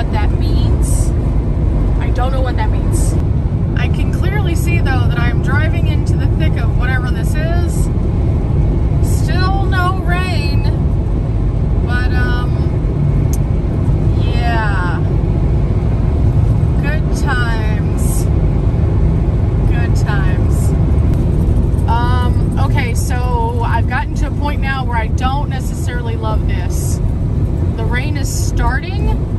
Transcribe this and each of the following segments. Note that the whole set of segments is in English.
what that means. I don't know what that means. I can clearly see though that I'm driving into the thick of whatever this is. Still no rain, but yeah, good times, good times. Okay, so I've gotten to a point now where I don't necessarily love this. The rain is starting.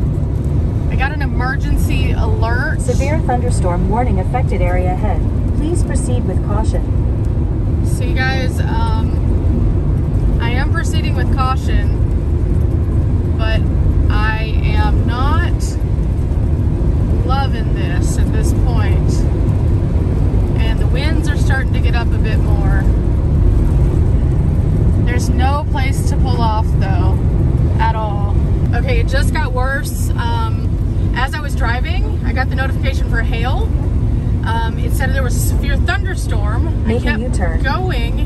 I got an emergency alert. Severe thunderstorm warning affected area ahead. Please proceed with caution. So you guys, I am proceeding with caution, but I am not loving this at this point. And the winds are starting to get up a bit more. There's no place to pull off though, at all. Okay, it just got worse. As I was driving, I got the notification for hail. It said there was a severe thunderstorm. Make a U-turn. Going,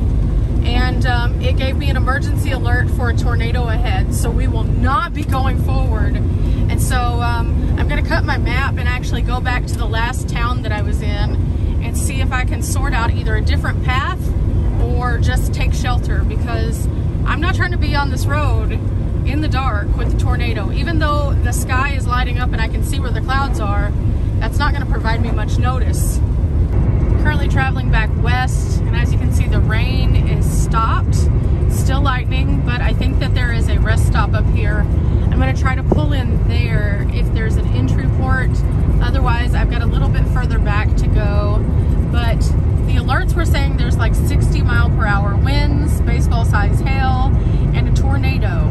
and it gave me an emergency alert for a tornado ahead. So we will not be going forward. And so I'm gonna cut my map and actually go back to the last town that I was in and see if I can sort out either a different path or just take shelter, because I'm not trying to be on this road in the dark with the tornado. Even though the sky is lighting up and I can see where the clouds are, that's not going to provide me much notice. Currently traveling back west, and as you can see, the rain is stopped. Still lightning, but I think that there is a rest stop up here. I'm going to try to pull in there if there's an entry port. Otherwise, I've got a little bit further back to go. But the alerts were saying there's like 60-mile-per-hour winds, baseball-sized hail, and a tornado.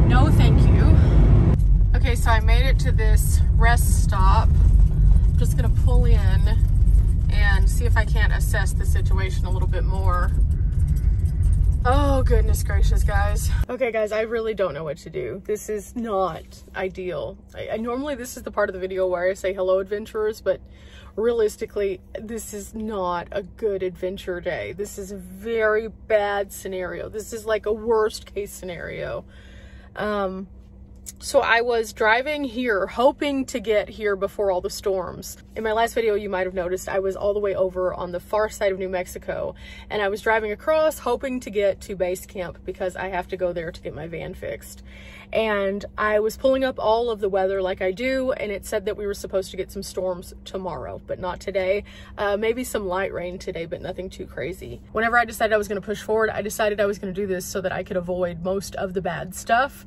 No, thank you. Okay, so I made it to this rest stop. I'm just gonna pull in and see if I can't assess the situation a little bit more. Oh, goodness gracious, guys. Okay, guys, I really don't know what to do. This is not ideal. I normally, this is the part of the video where I say hello, adventurers, but realistically, this is not a good adventure day. This is a very bad scenario. This is like a worst case scenario. So I was driving here, hoping to get here before all the storms. In my last video, you might have noticed I was all the way over on the far side of New Mexico, and I was driving across hoping to get to base camp because I have to go there to get my van fixed. And I was pulling up all of the weather like I do, and it said that we were supposed to get some storms tomorrow, but not today. Maybe some light rain today, but nothing too crazy. Whenever I decided I was going to push forward, I decided I was going to do this so that I could avoid most of the bad stuff.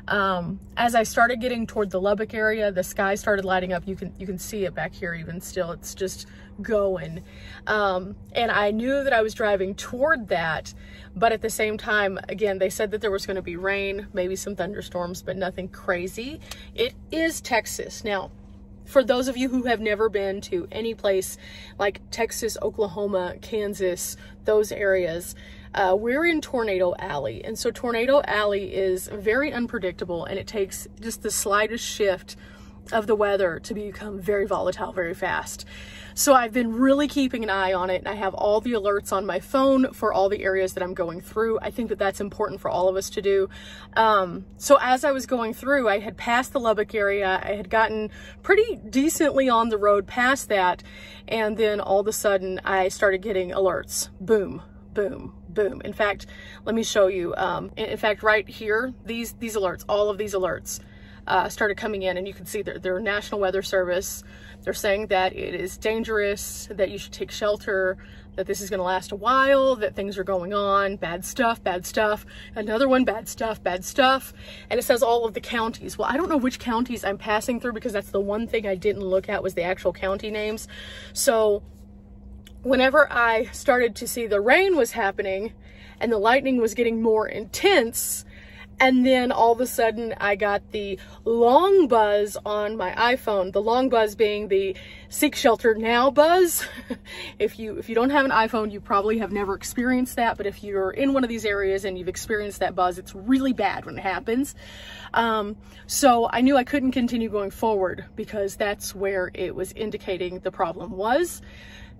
As I started getting toward the Lubbock area, the sky started lighting up. You can see it back here even still. It's just going. And I knew that I was driving toward that, but at the same time, again, they said that there was going to be rain, maybe some thunderstorms, but nothing crazy. It is Texas. Now, for those of you who have never been to any place like Texas, Oklahoma, Kansas, those areas, we're in Tornado Alley. And so Tornado Alley is very unpredictable, and it takes just the slightest shift of the weather to become very volatile very fast. So I've been really keeping an eye on it, and I have all the alerts on my phone for all the areas that I'm going through. I think that that's important for all of us to do. So as I was going through, I had passed the Lubbock area. I had gotten pretty decently on the road past that, and then all of a sudden I started getting alerts. Boom, boom, boom. In fact, let me show you. In fact, right here, these alerts, all of these alerts started coming in, and you can see they're National Weather Service. They're saying that it is dangerous, that you should take shelter, that this is going to last a while, that things are going on, bad stuff, another one, bad stuff, and it says all of the counties. Well, I don't know which counties I'm passing through, because that's the one thing I didn't look at was the actual county names. So whenever I started to see the rain was happening and the lightning was getting more intense, and then all of a sudden I got the long buzz on my iPhone, the long buzz being the Seek Shelter Now buzz. If you don't have an iPhone, you probably have never experienced that, but if you're in one of these areas and you've experienced that buzz, it's really bad when it happens. So I knew I couldn't continue going forward, because that's where it was indicating the problem was.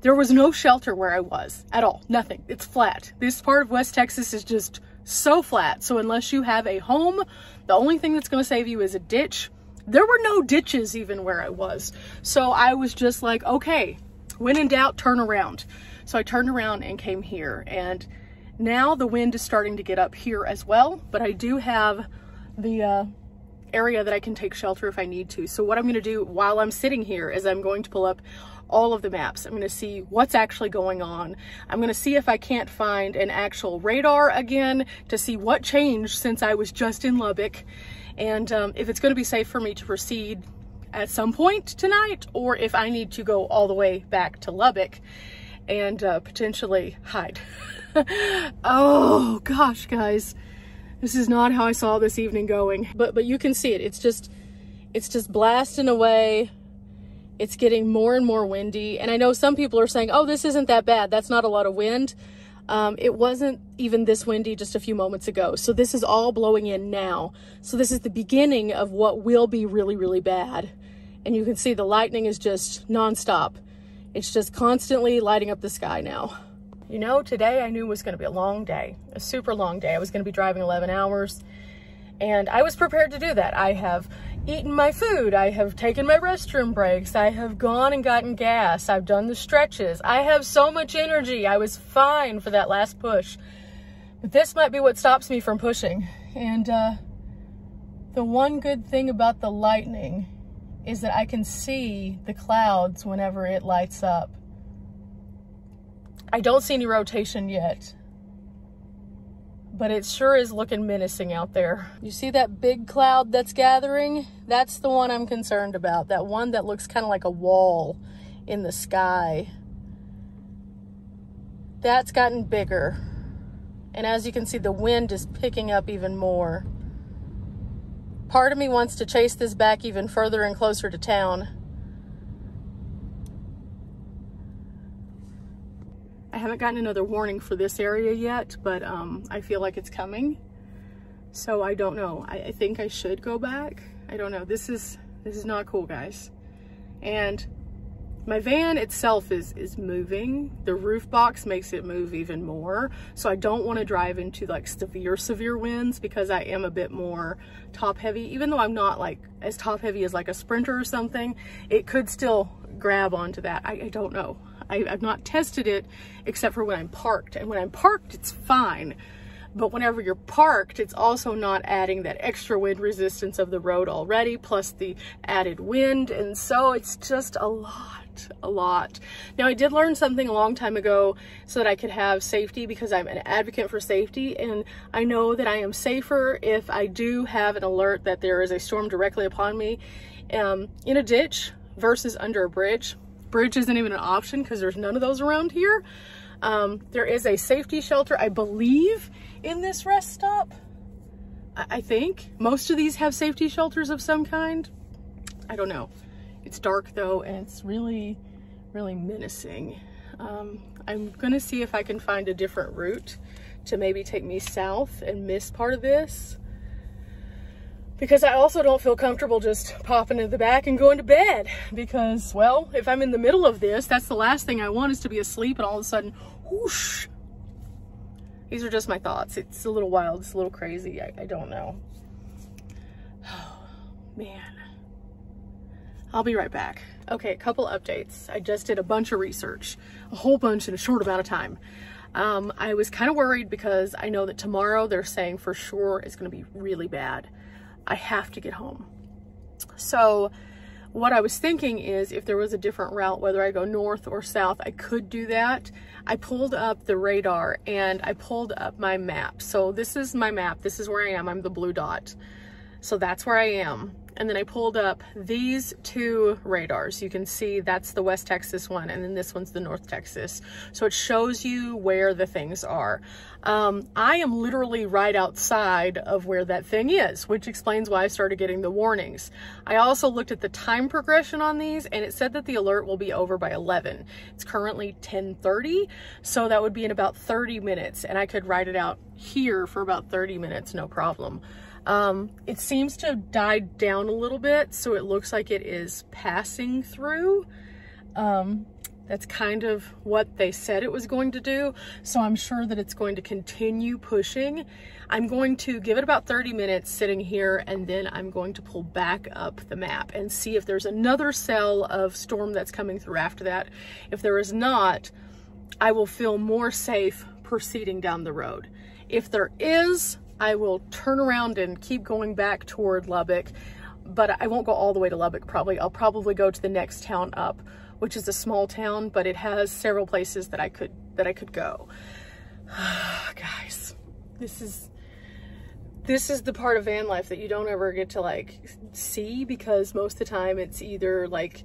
There was no shelter where I was at all, nothing. It's flat. This part of West Texas is just so flat. So unless you have a home, the only thing that's going to save you is a ditch. there were no ditches even where I was. So I was just like, okay, when in doubt, turn around. So I turned around and came here, and now the wind is starting to get up here as well, but I do have the area that I can take shelter if I need to. So what I'm going to do while I'm sitting here is I'm going to pull up all of the maps. I'm going to see what's actually going on. I'm going to see if I can't find an actual radar again to see what changed since I was just in Lubbock, and if it's going to be safe for me to proceed at some point tonight, or if I need to go all the way back to Lubbock and potentially hide. Oh gosh, guys, this is not how I saw this evening going, but you can see it. It's just blasting away. It's getting more and more windy, and I know some people are saying, oh, this isn't that bad, that's not a lot of wind. It wasn't even this windy just a few moments ago, so this is all blowing in now. So this is the beginning of what will be really, really bad. And you can see the lightning is just nonstop. It's just constantly lighting up the sky now. You know, today I knew was going to be a long day, a super long day. I was going to be driving 11 hours, and I was prepared to do that. I have eaten my food. I have taken my restroom breaks. I have gone and gotten gas. I've done the stretches. I have so much energy. I was fine for that last push. But this might be what stops me from pushing. And the one good thing about the lightning is that I can see the clouds whenever it lights up. I don't see any rotation yet, but it sure is looking menacing out there. You see that big cloud that's gathering? That's the one I'm concerned about. That one that looks kind of like a wall in the sky. That's gotten bigger. And as you can see, the wind is picking up even more. Part of me wants to chase this back even further and closer to town. I haven't gotten another warning for this area yet, but I feel like it's coming. So I don't know. I think I should go back. I don't know. This is not cool, guys. And my van itself is moving. The roof box makes it move even more. So I don't want to drive into like severe winds, because I am a bit more top heavy. Even though I'm not like as top heavy as like a Sprinter or something, it could still grab onto that. I don't know. I've not tested it except for when I'm parked. And when I'm parked, it's fine. But whenever you're parked, it's also not adding that extra wind resistance of the road already, plus the added wind. And so it's just a lot. Now, I did learn something a long time ago so that I could have safety, because I'm an advocate for safety. And I know that I am safer if I do have an alert that there is a storm directly upon me in a ditch versus under a bridge. Bridge isn't even an option because there's none of those around here. There is a safety shelter, I believe, in this rest stop. I think most of these have safety shelters of some kind. I don't know. It's dark though, and it's really, really menacing. I'm gonna see if I can find a different route to maybe take me south and miss part of this, because I also don't feel comfortable just popping in the back and going to bed, because, well, if I'm in the middle of this, that's the last thing I want, is to be asleep and all of a sudden, whoosh. These are just my thoughts. It's a little wild, it's a little crazy, I don't know. Oh, man. I'll be right back. Okay, a couple updates. I just did a bunch of research, a whole bunch in a short amount of time. I was kind of worried because I know that tomorrow they're saying for sure it's gonna be really bad. I have to get home. So what I was thinking is, if there was a different route, whether I go north or south, I could do that. I pulled up the radar and I pulled up my map. So this is my map. This is where I am. I'm the blue dot. So that's where I am. And then I pulled up these two radars. You can see that's the West Texas one, and then this one's the North Texas. So it shows you where the things are. I am literally right outside of where that thing is, which explains why I started getting the warnings. I also looked at the time progression on these, and it said that the alert will be over by 11. It's currently 10:30, so that would be in about 30 minutes, and I could ride it out here for about 30 minutes, no problem. It seems to have died down a little bit, so it looks like it is passing through. That's kind of what they said it was going to do. So I'm sure that it's going to continue pushing. I'm going to give it about 30 minutes sitting here, and then I'm going to pull back up the map and see if there's another cell of storm that's coming through after that. If there is not, I will feel more safe proceeding down the road. If there is, I will turn around and keep going back toward Lubbock, but I won't go all the way to Lubbock probably. I'll probably go to the next town up, which is a small town, but it has several places that I could go. Guys, this is the part of van life that you don't ever get to like see, because most of the time it's either like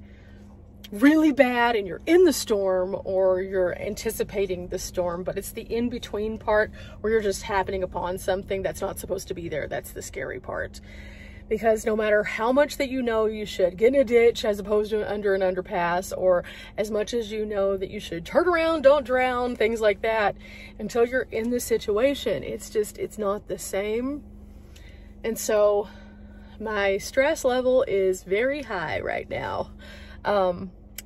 really bad and you're in the storm, or you're anticipating the storm, but it's the in-between part where you're just happening upon something that's not supposed to be there. That's the scary part. Because no matter how much that you know you should get in a ditch as opposed to under an underpass, or as much as you know that you should turn around, don't drown, things like that, until you're in the situation, it's not the same. And so my stress level is very high right now.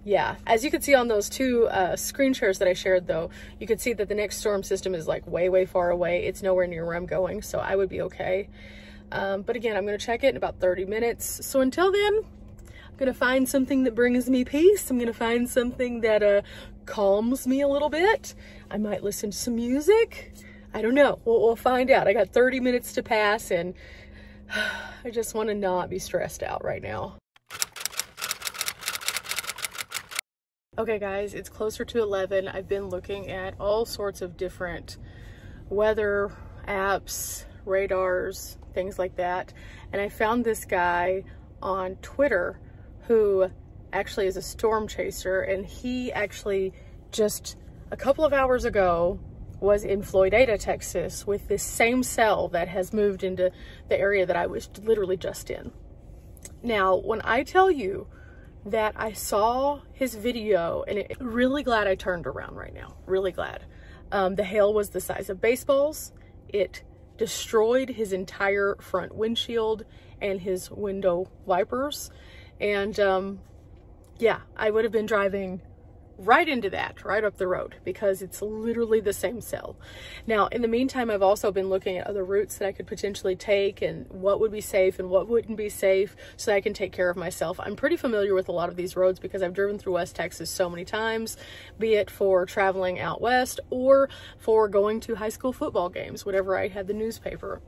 Yeah, as you can see on those two screen shares that I shared though, you can see that the next storm system is like way, way far away. It's nowhere near where I'm going, so I would be okay. But again, I'm going to check it in about 30 minutes. So until then, I'm going to find something that brings me peace. I'm going to find something that calms me a little bit. I might listen to some music. I don't know. We'll find out. I got 30 minutes to pass, and I just want to not be stressed out right now. Okay guys, it's closer to 11. I've been looking at all sorts of different weather apps, radars, things like that, and I found this guy on Twitter who actually is a storm chaser, and he actually just a couple of hours ago was in Floydada, Texas with this same cell that has moved into the area that I was literally just in. Now, when I tell you that I saw his video, and really glad I turned around right now, really glad. The hail was the size of baseballs. It destroyed his entire front windshield and his window wipers. And yeah, I would have been driving right into that, right up the road, because it's literally the same cell. Now, in the meantime, I've also been looking at other routes that I could potentially take, and what would be safe and what wouldn't be safe, so that I can take care of myself. I'm pretty familiar with a lot of these roads because I've driven through West Texas so many times, be it for traveling out west or for going to high school football games, whenever I had the newspaper.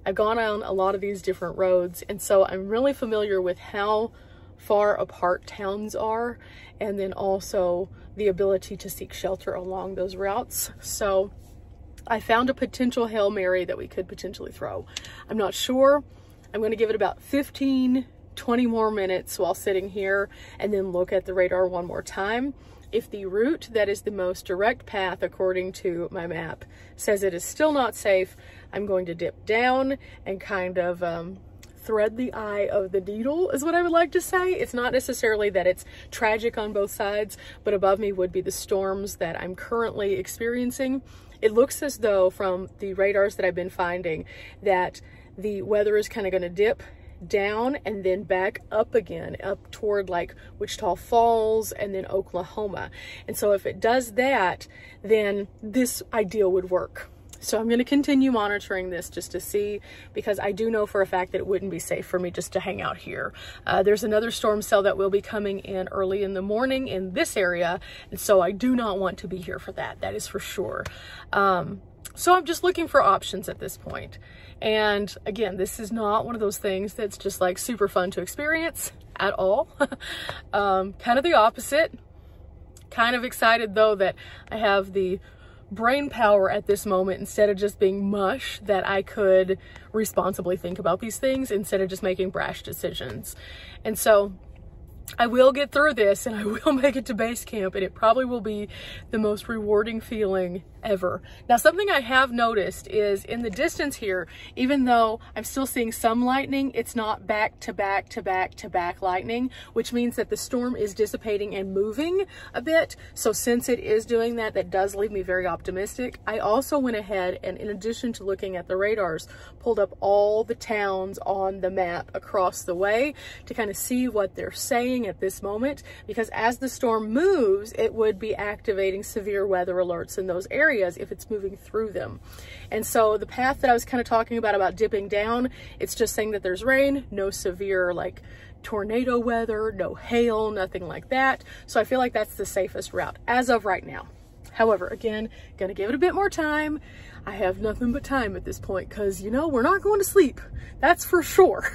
I've gone on a lot of these different roads, and so I'm really familiar with how far apart towns are, and then also the ability to seek shelter along those routes. So I found a potential Hail Mary that we could potentially throw. I'm not sure. I'm going to give it about 15, 20 more minutes while sitting here, and then look at the radar one more time. If the route that is the most direct path according to my map says it is still not safe, I'm going to dip down and kind of thread the eye of the needle, is what I would like to say. It's not necessarily that it's tragic on both sides, but above me would be the storms that I'm currently experiencing. It looks as though from the radars that I've been finding that the weather is kind of going to dip down and then back up again, up toward like Wichita Falls and then Oklahoma. And so if it does that, then this ideal would work. So I'm going to continue monitoring this just to see, because I do know for a fact that it wouldn't be safe for me just to hang out here. There's another storm cell that will be coming in early in the morning in this area, and so I do not want to be here for that. That is for sure. So I'm just looking for options at this point. And again, this is not one of those things that's just like super fun to experience at all. Kind of the opposite. Kind of excited though that I have the brain power at this moment, instead of just being mush, that I could responsibly think about these things instead of just making brash decisions. And so I will get through this, and I will make it to base camp, and it probably will be the most rewarding feeling ever. Now, something I have noticed is in the distance here, even though I'm still seeing some lightning, it's not back to back to back to back lightning, which means that the storm is dissipating and moving a bit. So since it is doing that, that does leave me very optimistic. I also went ahead and, in addition to looking at the radars, pulled up all the towns on the map across the way to kind of see what they're saying seeing at this moment, because as the storm moves, it would be activating severe weather alerts in those areas if it's moving through them. And so the path that I was kind of talking about dipping down, it's just saying that there's rain, no severe like tornado weather, no hail, nothing like that. So I feel like that's the safest route as of right now. However, again, gonna give it a bit more time. I have nothing but time at this point because, you know, we're not going to sleep. That's for sure.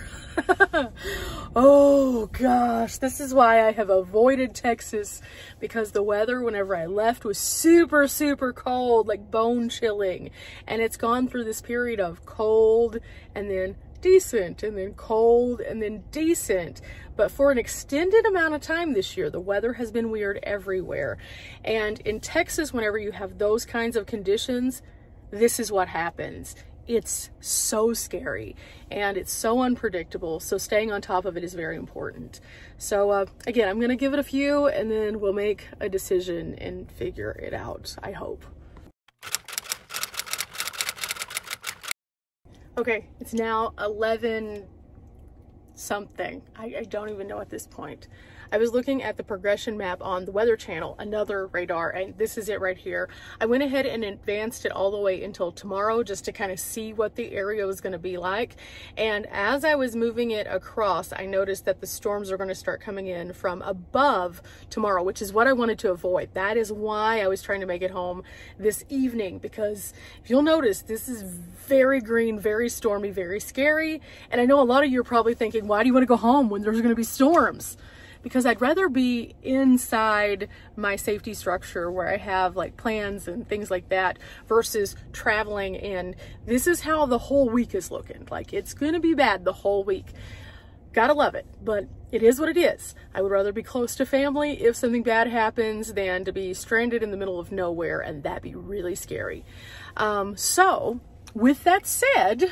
Oh gosh, this is why I have avoided Texas, because the weather whenever I left was super, super cold, like bone chilling. And it's gone through this period of cold and then decent and then cold and then decent. But for an extended amount of time this year, the weather has been weird everywhere. And in Texas, whenever you have those kinds of conditions, this is what happens. It's so scary and it's so unpredictable. So staying on top of it is very important. So again, I'm gonna give it a few and then we'll make a decision and figure it out, I hope. Okay, it's now 11 something. I don't even know at this point. I was looking at the progression map on the Weather Channel, another radar, and this is it right here. I went ahead and advanced it all the way until tomorrow just to kind of see what the area was going to be like. And as I was moving it across, I noticed that the storms are going to start coming in from above tomorrow, which is what I wanted to avoid. That is why I was trying to make it home this evening, because if you'll notice, this is very green, very stormy, very scary. And I know a lot of you are probably thinking, why do you want to go home when there's going to be storms? Because I'd rather be inside my safety structure where I have like plans and things like that versus traveling. And this is how the whole week is looking. Like, it's going to be bad the whole week. Gotta love it, but it is what it is. I would rather be close to family if something bad happens than to be stranded in the middle of nowhere, and that'd be really scary. So with that said,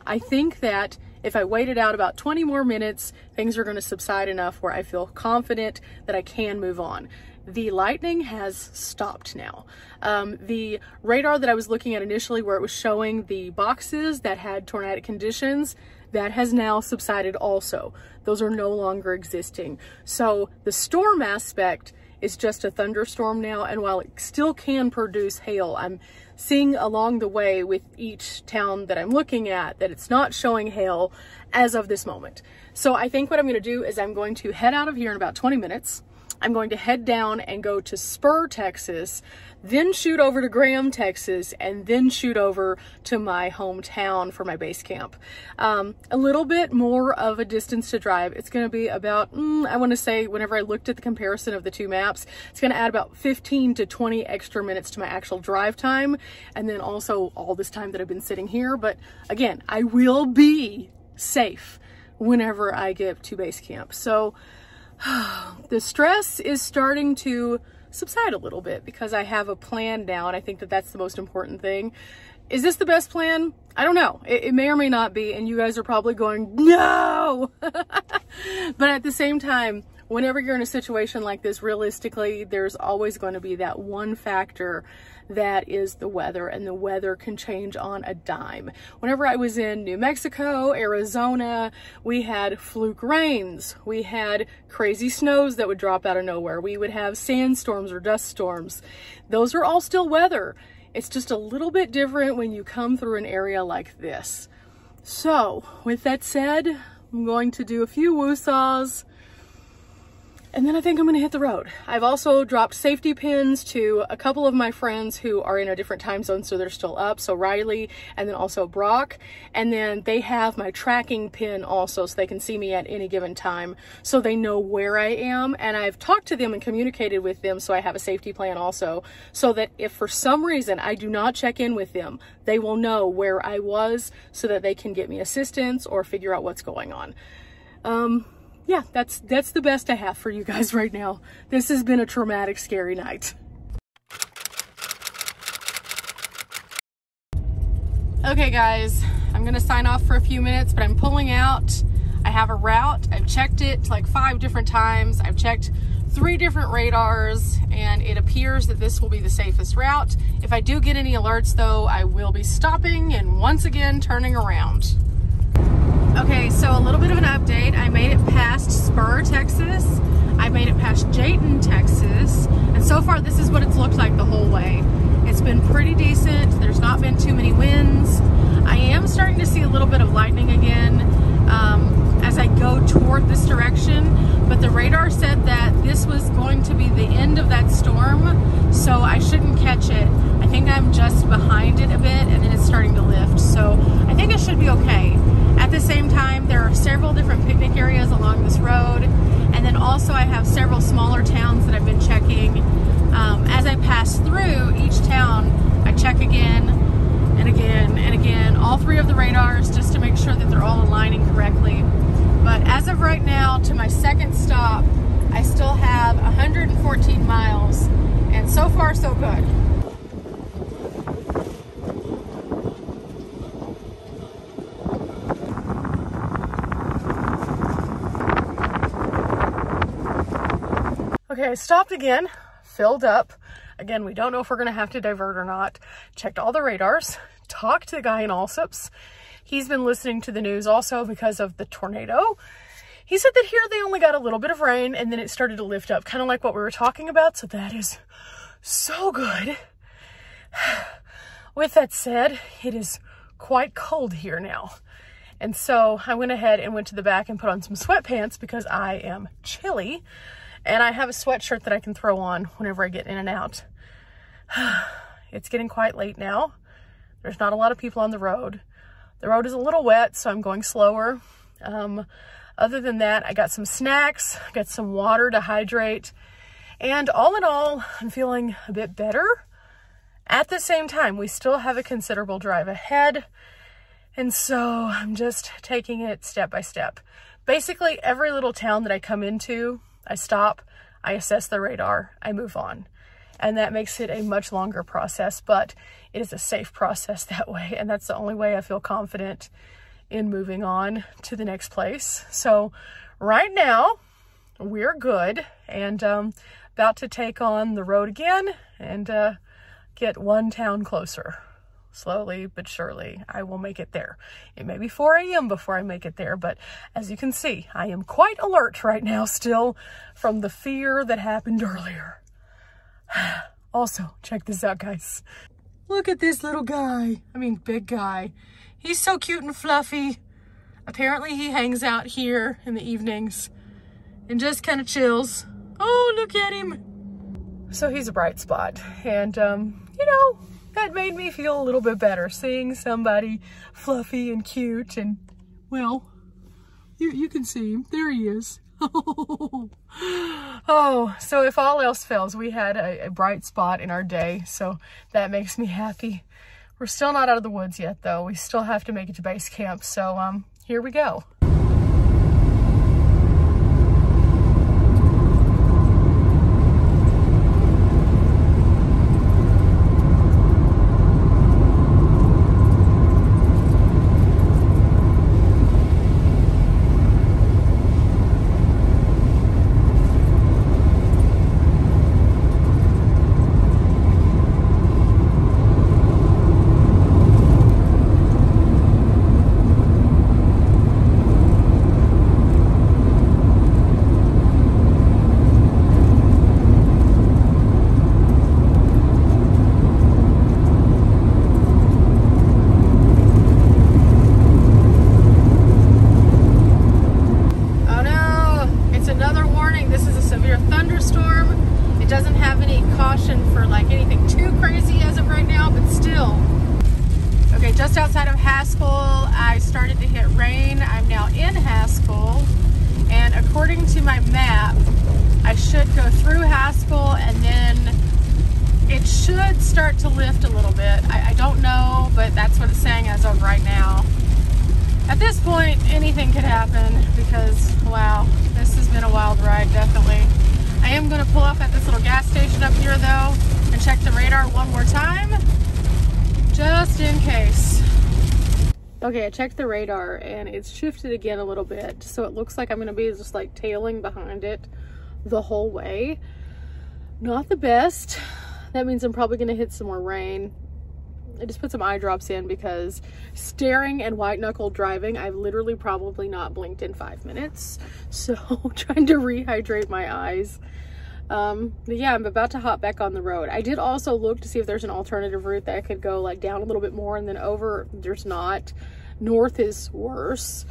I think that if I waited out about 20 more minutes, things are going to subside enough where I feel confident that I can move on. The lightning has stopped now. The radar that I was looking at initially, where it was showing the boxes that had tornadic conditions, that has now subsided also. Those are no longer existing. So the storm aspect is just a thunderstorm now, and while it still can produce hail, I'm seeing along the way with each town that I'm looking at that it's not showing hail as of this moment. So I think what I'm going to do is I'm going to head out of here in about 20 minutes. I'm going to head down and go to Spur, Texas, then shoot over to Graham, Texas, and then shoot over to my hometown for my base camp. A little bit more of a distance to drive. It's going to be about, I want to say, whenever I looked at the comparison of the two maps, it's going to add about 15 to 20 extra minutes to my actual drive time, and then also all this time that I've been sitting here. But again, I will be safe whenever I get to base camp. So the stress is starting to subside a little bit because I have a plan now, and I think that that's the most important thing. Is this the best plan? I don't know. It may or may not be, and you guys are probably going, no! But at the same time, whenever you're in a situation like this, realistically, there's always going to be that one factor that is the weather, and the weather can change on a dime. Whenever I was in New Mexico, Arizona, we had fluke rains. We had crazy snows that would drop out of nowhere. We would have sandstorms or dust storms. Those are all still weather. It's just a little bit different when you come through an area like this. So with that said, I'm going to do a few woo-saws, and then I think I'm gonna hit the road. I've also dropped safety pins to a couple of my friends who are in a different time zone, so they're still up. So Riley and then also Brock. And then they have my tracking pin also, so they can see me at any given time, so they know where I am. And I've talked to them and communicated with them, so I have a safety plan also, so that if for some reason I do not check in with them, they will know where I was so that they can get me assistance or figure out what's going on. Yeah, that's the best I have for you guys right now. This has been a traumatic, scary night. Okay guys, I'm gonna sign off for a few minutes, but I'm pulling out. I have a route. I've checked it like 5 different times. I've checked 3 different radars, and it appears that this will be the safest route. If I do get any alerts though, I will be stopping and once again turning around. Okay, so a little bit of an update. I made it past Spur, Texas. I made it past Jayton, Texas. And so far, this is what it's looked like the whole way. It's been pretty decent. There's not been too many winds. I am starting to see a little bit of lightning again as I go toward this direction. But the radar said that this was going to be the end of that storm, so I shouldn't catch it. I think I'm just behind it a bit, and then it's starting to lift. So I think it should be okay. At the same time, there are several different picnic areas along this road, and then also I have several smaller towns that I've been checking. As I pass through each town, I check again and again and again, all three of the radars, just to make sure that they're all aligning correctly. But as of right now, to my second stop, I still have 114 miles, and so far so good. Okay, I stopped again, filled up. Again, we don't know if we're gonna have to divert or not. Checked all the radars, talked to the guy in Allsups. He's been listening to the news also because of the tornado. He said that here they only got a little bit of rain and then it started to lift up, kind of like what we were talking about. So that is so good. With that said, it is quite cold here now. And so I went ahead and went to the back and put on some sweatpants because I am chilly. And I have a sweatshirt that I can throw on whenever I get in and out. It's getting quite late now. There's not a lot of people on the road. The road is a little wet, so I'm going slower. Other than that, I got some snacks, got some water to hydrate. And all in all, I'm feeling a bit better. At the same time, we still have a considerable drive ahead. And so I'm just taking it step by step. Basically, every little town that I come into, I stop, I assess the radar, I move on. And that makes it a much longer process, but it is a safe process that way. And that's the only way I feel confident in moving on to the next place. So right now, we're good and about to take on the road again and get one town closer. Slowly but surely, I will make it there. It may be 4 a.m. before I make it there, but as you can see, I am quite alert right now still from the fear that happened earlier. Also, check this out, guys. Look at this little guy. I mean, big guy. He's so cute and fluffy. Apparently, he hangs out here in the evenings and just kind of chills. Oh, look at him. So he's a bright spot. And, you know, that made me feel a little bit better, seeing somebody fluffy and cute and, well, you can see him. There he is. Oh, so if all else fails, we had a bright spot in our day, so that makes me happy. We're still not out of the woods yet, though. We still have to make it to base camp, so here we go. Just outside of Haskell, I started to hit rain. I'm now in Haskell, and according to my map, I should go through Haskell and then it should start to lift a little bit. I don't know, but that's what it's saying as of right now. At this point, anything could happen because, wow, this has been a wild ride, definitely. I am going to pull off at this little gas station up here, though, and check the radar one more time, just in case. Okay, I checked the radar and it's shifted again a little bit, so it looks like I'm going to be just like tailing behind it the whole way. Not the best. That means I'm probably going to hit some more rain. I just put some eye drops in because staring and white knuckle driving, I've literally probably not blinked in 5 minutes. So trying to rehydrate my eyes. But yeah, I'm about to hop back on the road. I did also look to see if there's an alternative route that I could go like down a little bit more and then over. There's not. North is worse.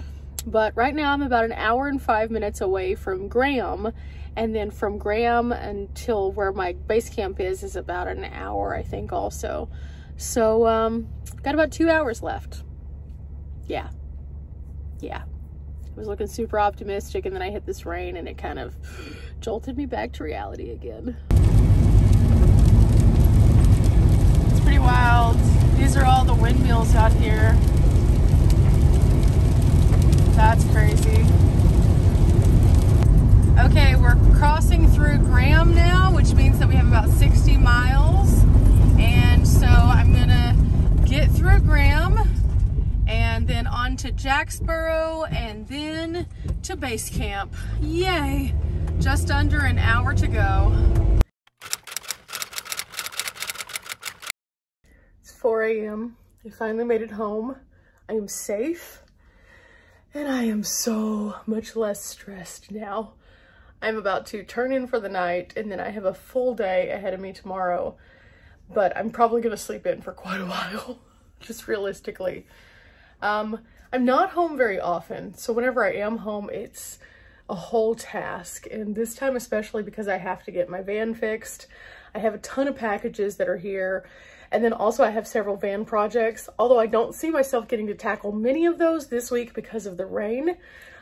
But right now I'm about an hour and 5 minutes away from Graham. And then from Graham until where my base camp is about an hour, I think, also. So, got about 2 hours left. Yeah. I was looking super optimistic, and then I hit this rain, and it kind of jolted me back to reality again. It's pretty wild. These are all the windmills out here. That's crazy. Okay, we're crossing through Graham now, which means that we have about 60 miles. And so I'm gonna get through Graham and then on to Jacksboro and then to base camp. Yay! Just under an hour to go. It's 4 a.m. I finally made it home. I am safe and I am so much less stressed now. I'm about to turn in for the night and then I have a full day ahead of me tomorrow, but I'm probably gonna sleep in for quite a while, just realistically. I'm not home very often, so whenever I am home, it's a whole task, and this time especially because I have to get my van fixed. I have a ton of packages that are here, and then also I have several van projects, although I don't see myself getting to tackle many of those this week because of the rain.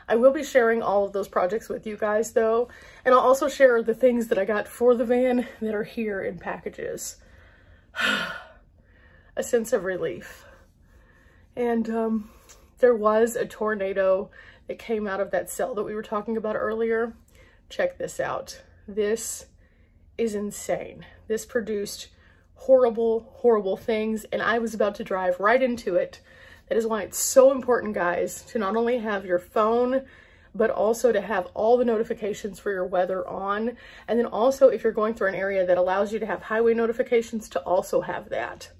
I will be sharing all of those projects with you guys though, and I'll also share the things that I got for the van that are here in packages. A sense of relief. And there was a tornado that came out of that cell that we were talking about earlier. Check this out. This is insane. This produced horrible, horrible things, and I was about to drive right into it. That is why it's so important, guys, to not only have your phone, but also to have all the notifications for your weather on. And then also, if you're going through an area that allows you to have highway notifications, to also have that.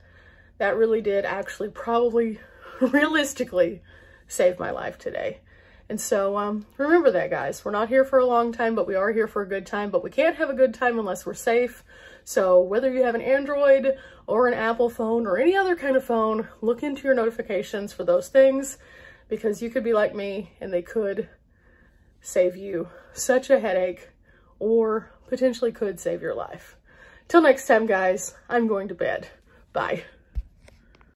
That really did actually probably realistically save my life today. And so remember that, guys. We're not here for a long time, but we are here for a good time. But we can't have a good time unless we're safe. So whether you have an Android or an Apple phone or any other kind of phone, look into your notifications for those things, because you could be like me and they could save you such a headache or potentially could save your life. Till next time, guys, I'm going to bed. Bye.